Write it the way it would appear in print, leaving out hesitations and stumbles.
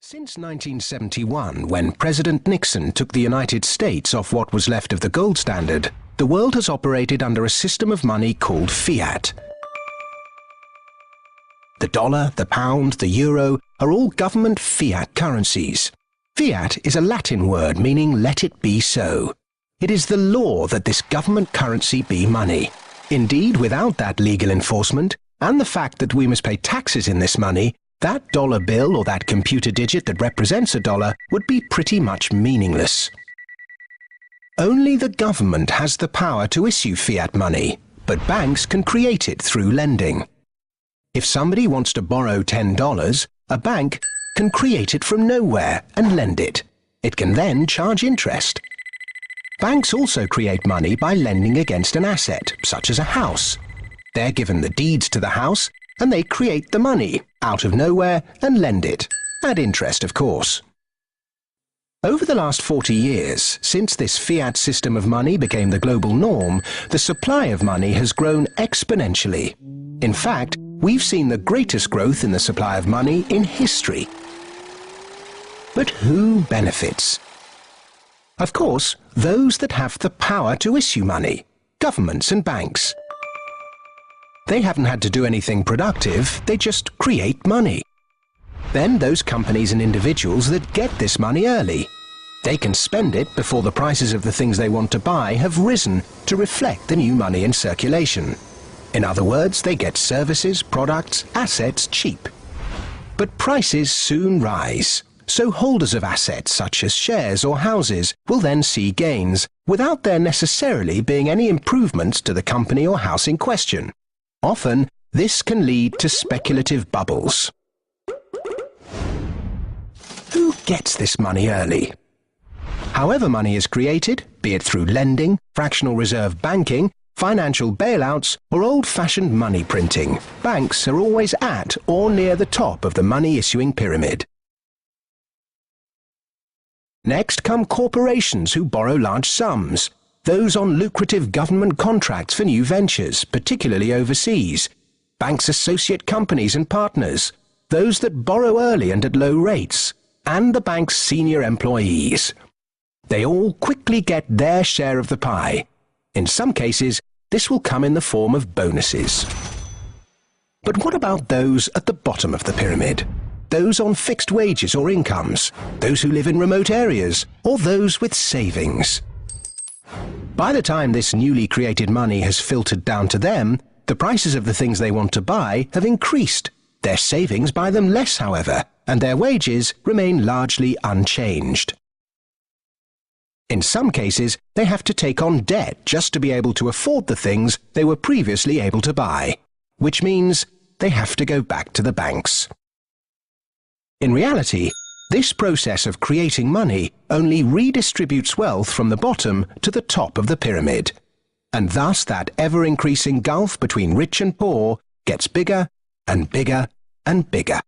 Since 1971, when President Nixon took the United States off what was left of the gold standard, the world has operated under a system of money called fiat. The dollar, the pound, the euro are all government fiat currencies. Fiat is a Latin word meaning let it be so. It is the law that this government currency be money. Indeed, without that legal enforcement, and the fact that we must pay taxes in this money, that dollar bill or that computer digit that represents a dollar would be pretty much meaningless. Only the government has the power to issue fiat money, but banks can create it through lending. If somebody wants to borrow $10, a bank can create it from nowhere and lend it. It can then charge interest. Banks also create money by lending against an asset, such as a house. They're given the deeds to the house, and they create the money out of nowhere and lend it, at interest of course. Over the last 40 years, since this fiat system of money became the global norm, the supply of money has grown exponentially. In fact, we've seen the greatest growth in the supply of money in history. But who benefits? Of course, those that have the power to issue money, governments and banks. They haven't had to do anything productive, they just create money. Then those companies and individuals that get this money early. They can spend it before the prices of the things they want to buy have risen to reflect the new money in circulation. In other words, they get services, products, assets cheap. But prices soon rise, so holders of assets such as shares or houses will then see gains, without there necessarily being any improvements to the company or house in question. Often, this can lead to speculative bubbles. Who gets this money early? However money is created, be it through lending, fractional reserve banking, financial bailouts, or old-fashioned money printing, banks are always at or near the top of the money-issuing pyramid. Next come corporations who borrow large sums. Those on lucrative government contracts for new ventures, particularly overseas. Banks' associate companies and partners. Those that borrow early and at low rates. And the bank's senior employees. They all quickly get their share of the pie. In some cases, this will come in the form of bonuses. But what about those at the bottom of the pyramid? Those on fixed wages or incomes? Those who live in remote areas? Or those with savings? By the time this newly created money has filtered down to them, the prices of the things they want to buy have increased. Their savings buy them less, however, and their wages remain largely unchanged. In some cases, they have to take on debt just to be able to afford the things they were previously able to buy, which means they have to go back to the banks. In reality, this process of creating money only redistributes wealth from the bottom to the top of the pyramid, and thus that ever-increasing gulf between rich and poor gets bigger and bigger and bigger.